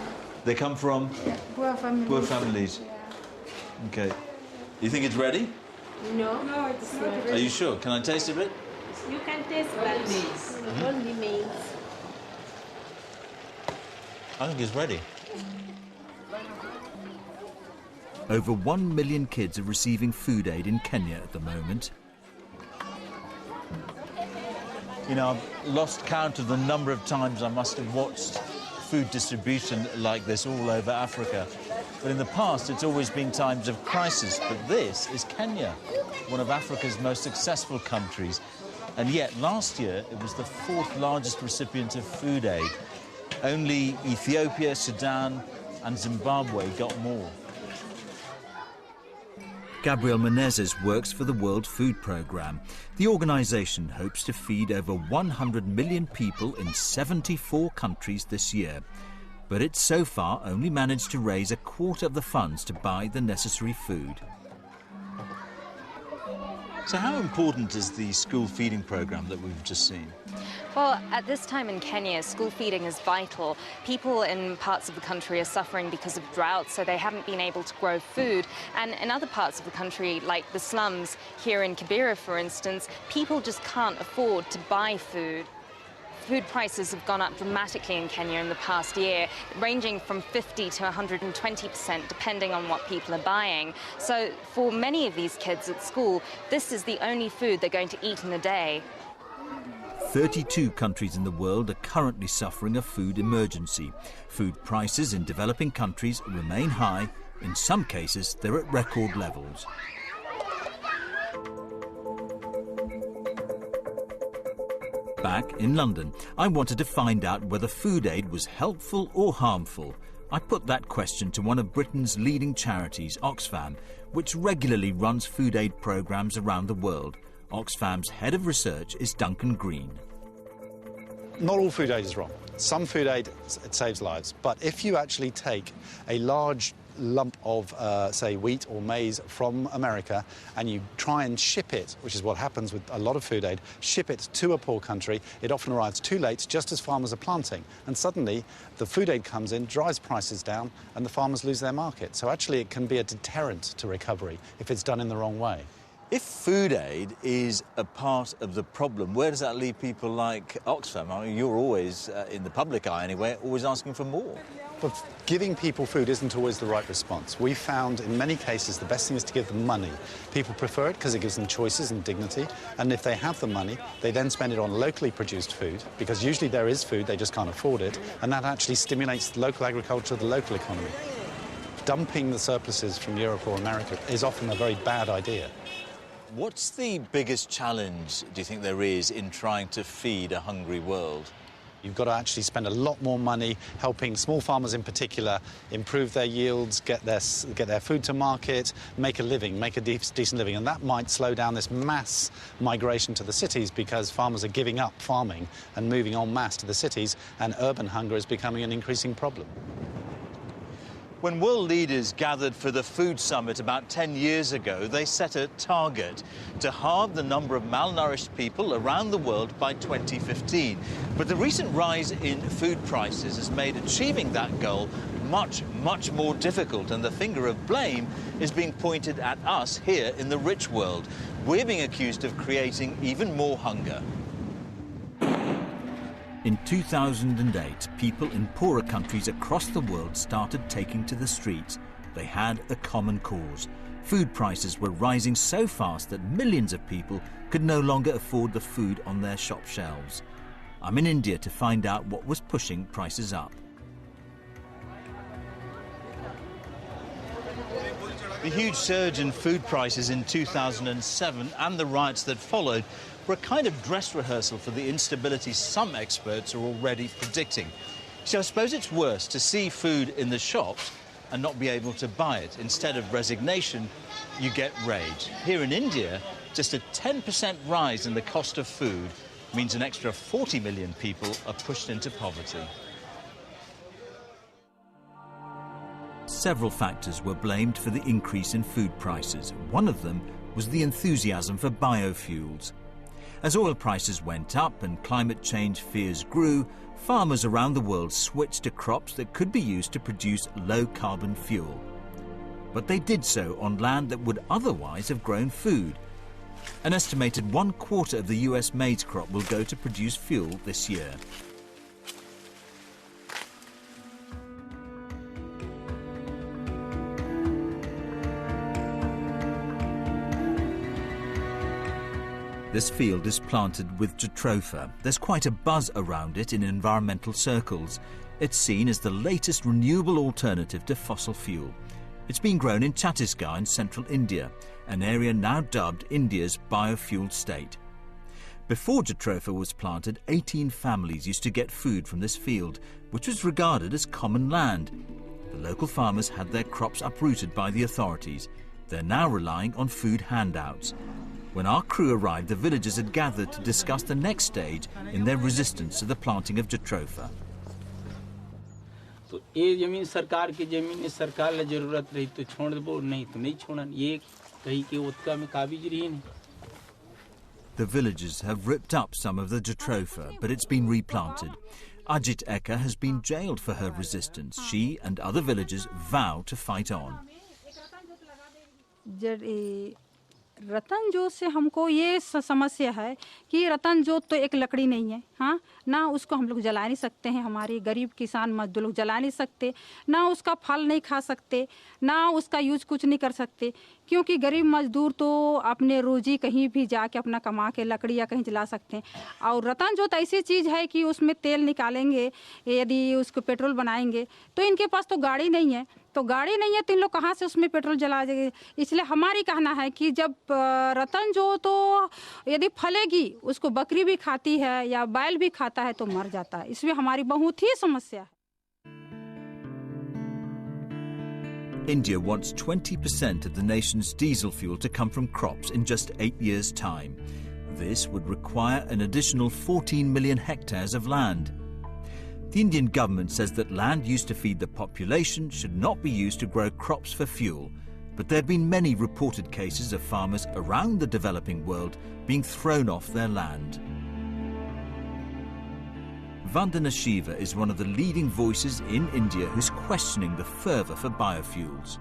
They come from? Poor families. Poor families. Yeah. Okay. You think it's ready? No. No, it's not ready. Are you sure? Can I taste a bit? You can taste that. Only maize. I think it's ready. Over 1 million kids are receiving food aid in Kenya at the moment. You know, I've lost count of the number of times I must have watched food distribution like this all over Africa. But in the past, it's always been times of crisis. But this is Kenya, one of Africa's most successful countries. And yet, last year, it was the 4th largest recipient of food aid. Only Ethiopia, Sudan and Zimbabwe got more. Gabriel Menezes works for the World Food Programme. The organisation hopes to feed over 100 million people in 74 countries this year. But it's so far only managed to raise a quarter of the funds to buy the necessary food. So how important is the school feeding programme that we've just seen? Well, at this time in Kenya, school feeding is vital. People in parts of the country are suffering because of drought, so they haven't been able to grow food. And in other parts of the country, like the slums here in Kibera, for instance, people just can't afford to buy food. Food prices have gone up dramatically in Kenya in the past year, ranging from 50 to 120%, depending on what people are buying. So for many of these kids at school, this is the only food they're going to eat in a day. 32 countries in the world are currently suffering a food emergency. Food prices in developing countries remain high. In some cases, they're at record levels. Back in London, I wanted to find out whether food aid was helpful or harmful. I put that question to one of Britain's leading charities, Oxfam, which regularly runs food aid programmes around the world. Oxfam's head of research is Duncan Green. Not all food aid is wrong. Some food aid, it saves lives. But if you actually take a large lump of, say, wheat or maize from America and you try and ship it, which is what happens with a lot of food aid, ship it to a poor country, it often arrives too late, just as farmers are planting. And suddenly, the food aid comes in, drives prices down, and the farmers lose their market. So actually, it can be a deterrent to recovery if it's done in the wrong way. If food aid is a part of the problem, where does that leave people like Oxfam? I mean, you're always, in the public eye anyway, always asking for more. But giving people food isn't always the right response. We found in many cases the best thing is to give them money. People prefer it because it gives them choices and dignity. And if they have the money, they then spend it on locally produced food, because usually there is food, they just can't afford it. And that actually stimulates local agriculture, the local economy. Dumping the surpluses from Europe or America is often a very bad idea. What's the biggest challenge, do you think, there is in trying to feed a hungry world? You've got to actually spend a lot more money helping small farmers in particular improve their yields, get their food to market, make a living, make a decent living. And that might slow down this mass migration to the cities because farmers are giving up farming and moving en masse to the cities, and urban hunger is becoming an increasing problem. When world leaders gathered for the Food Summit about 10 years ago, they set a target to halve the number of malnourished people around the world by 2015. But the recent rise in food prices has made achieving that goal much, much more difficult, and the finger of blame is being pointed at us here in the rich world. We're being accused of creating even more hunger. In 2008, people in poorer countries across the world started taking to the streets. They had a common cause. Food prices were rising so fast that millions of people could no longer afford the food on their shop shelves. I'm in India to find out what was pushing prices up. The huge surge in food prices in 2007 and the riots that followed were a kind of dress rehearsal for the instability some experts are already predicting. So I suppose it's worse to see food in the shops and not be able to buy it. Instead of resignation, you get rage. Here in India, just a 10% rise in the cost of food means an extra 40 million people are pushed into poverty. Several factors were blamed for the increase in food prices. One of them was the enthusiasm for biofuels. As oil prices went up and climate change fears grew, farmers around the world switched to crops that could be used to produce low-carbon fuel. But they did so on land that would otherwise have grown food. An estimated 1/4 of the US maize crop will go to produce fuel this year. This field is planted with jatropha. There's quite a buzz around it in environmental circles. It's seen as the latest renewable alternative to fossil fuel. It's been grown in Chhattisgarh in central India, an area now dubbed India's biofuel state. Before jatropha was planted, 18 families used to get food from this field, which was regarded as common land. The local farmers had their crops uprooted by the authorities. They're now relying on food handouts. When our crew arrived, the villagers had gathered to discuss the next stage in their resistance to the planting of jatropha. तो ये ज़मीन सरकार की ज़मीन है, सरकार ले ज़रूरत रही तो छोड़ दो, नहीं तो नहीं छोड़न, ये कहीं के उत्का में काबिज रही नहीं. The villagers have ripped up some of the jatropha, but it's been replanted. Ajit Eka has been jailed for her resistance. She and other villagers vow to fight on. रतन जोत से हमको ये समस्या है कि रतन जोत तो एक लकड़ी नहीं है, हाँ ना उसको हम लोग जला नहीं सकते हैं, हमारे गरीब किसान मजदूर लोग जला नहीं सकते, ना उसका फल नहीं खा सकते, ना उसका यूज कुछ नहीं कर सकते, क्योंकि गरीब मजदूर तो अपने रोजी कहीं भी जाके अपना कमा के लकड़ी या कहीं जला सकते हैं. और रतन जोत ऐसी चीज़ है कि उसमें तेल निकालेंगे, यदि उसको पेट्रोल बनाएंगे तो इनके पास तो गाड़ी नहीं है, तो गाड़ी नहीं है तो इन लोग कहाँ से उसमें पेट्रोल जला देंगे. इसलिए हमारी कहना है कि जब रतन जो तो यदि फलेगी उसको बकरी भी खाती है या बैल भी खाता है तो मर जाता है. इसमें हमारी बहुत ही समस्या है. India wants 20% of the nation's diesel fuel to come from crops in just 8 years' time. This would require an additional 14 million hectares of land. The Indian government says that land used to feed the population should not be used to grow crops for fuel, but there have been many reported cases of farmers around the developing world being thrown off their land. Vandana Shiva is one of the leading voices in India who's questioning the fervour for biofuels.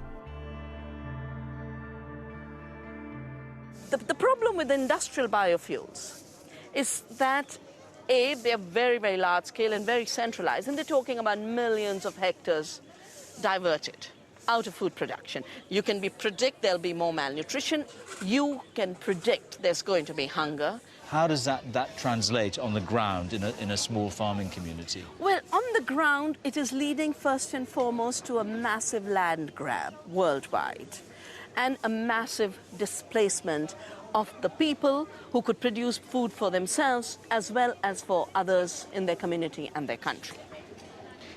The problem with industrial biofuels is that they're very, very large scale and very centralized, and they're talking about millions of hectares diverted out of food production. You can predict there'll be more malnutrition. You can predict there's going to be hunger. How does that translate on the ground in a small farming community? Well, on the ground, it is leading first and foremost to a massive land grab worldwide and a massive displacement of the people who could produce food for themselves as well as for others in their community and their country.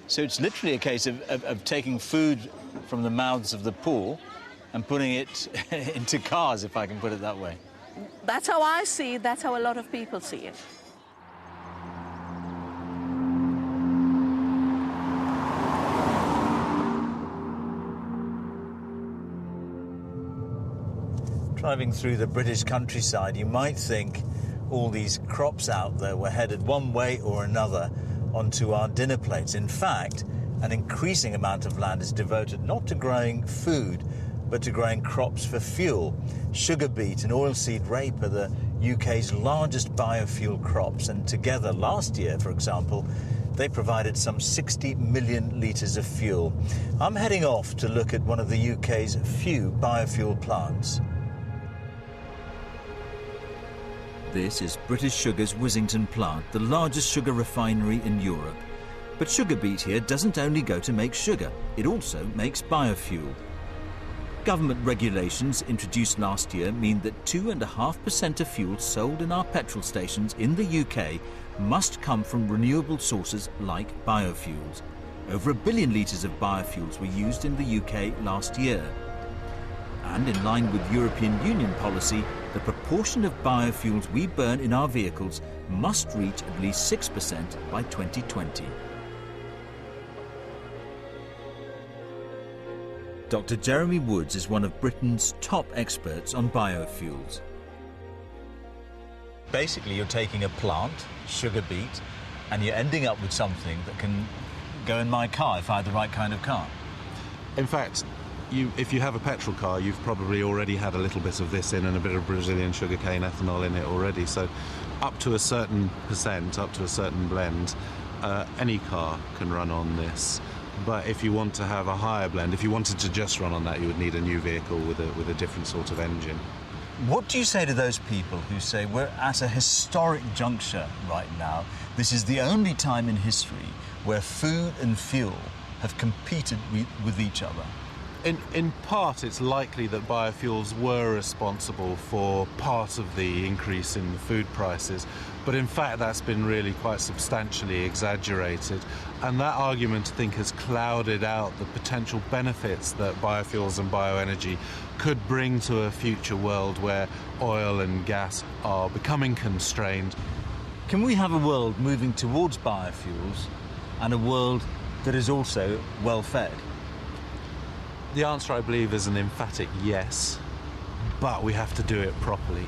So it's literally a case of taking food from the mouths of the poor and putting it into cars, if I can put it that way. That's how I see it. That's how a lot of people see it. Driving through the British countryside, you might think all these crops out there were headed one way or another onto our dinner plates. In fact, an increasing amount of land is devoted not to growing food, but to growing crops for fuel. Sugar beet and oilseed rape are the UK's largest biofuel crops, and together last year, for example, they provided some 60 million litres of fuel. I'm heading off to look at one of the UK's few biofuel plants. This is British Sugar's Wissington plant, the largest sugar refinery in Europe. But sugar beet here doesn't only go to make sugar, it also makes biofuel. Government regulations introduced last year mean that 2.5% of fuel sold in our petrol stations in the UK must come from renewable sources like biofuels. Over 1 billion litres of biofuels were used in the UK last year. And in line with European Union policy, the proportion of biofuels we burn in our vehicles must reach at least 6% by 2020. Dr. Jeremy Woods is one of Britain's top experts on biofuels. Basically, you're taking a plant, sugar beet, and you're ending up with something that can go in my car if I have the right kind of car. In fact, if you have a petrol car, you've probably already had a little bit of this in and a bit of Brazilian sugarcane ethanol in it already. So up to a certain percent, up to a certain blend, any car can run on this. But if you want to have a higher blend, if you wanted to just run on that, you would need a new vehicle with a different sort of engine. What do you say to those people who say we're at a historic juncture right now? This is the only time in history where food and fuel have competed with each other. In part, it's likely that biofuels were responsible for part of the increase in food prices, but in fact that's been really quite substantially exaggerated, and that argument, I think, has clouded out the potential benefits that biofuels and bioenergy could bring to a future world where oil and gas are becoming constrained. Can we have a world moving towards biofuels and a world that is also well fed? The answer, I believe, is an emphatic yes, but we have to do it properly.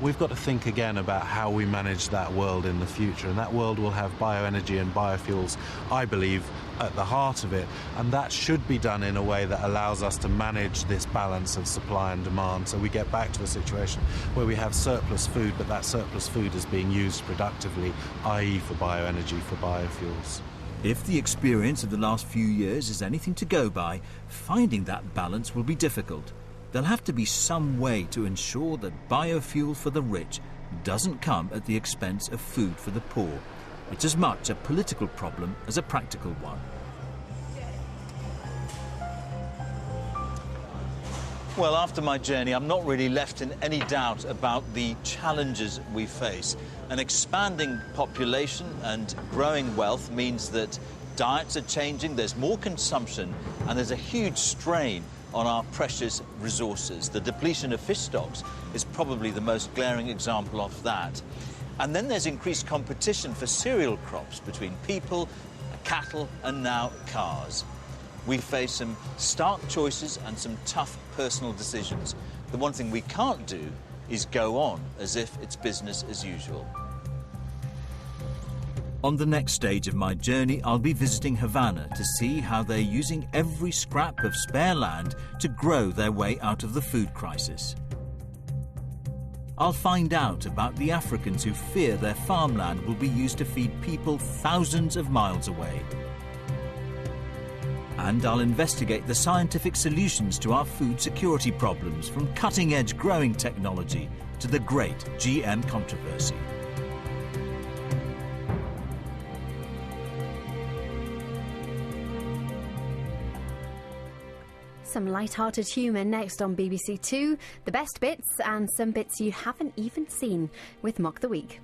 We've got to think again about how we manage that world in the future, and that world will have bioenergy and biofuels, I believe, at the heart of it, and that should be done in a way that allows us to manage this balance of supply and demand, so we get back to a situation where we have surplus food, but that surplus food is being used productively, i.e. for bioenergy, for biofuels. If the experience of the last few years is anything to go by, finding that balance will be difficult. There'll have to be some way to ensure that biofuel for the rich doesn't come at the expense of food for the poor. It's as much a political problem as a practical one. Well, after my journey, I'm not really left in any doubt about the challenges we face. An expanding population and growing wealth means that diets are changing, there's more consumption, and there's a huge strain on our precious resources. The depletion of fish stocks is probably the most glaring example of that. And then there's increased competition for cereal crops between people, cattle, and now cars. We face some stark choices and some tough personal decisions. The one thing we can't do is go on as if it's business as usual. On the next stage of my journey, I'll be visiting Havana to see how they're using every scrap of spare land to grow their way out of the food crisis. I'll find out about the Africans who fear their farmland will be used to feed people thousands of miles away. And I'll investigate the scientific solutions to our food security problems, from cutting-edge growing technology to the great GM controversy. Some light-hearted humour next on BBC Two, the best bits and some bits you haven't even seen with Mock the Week.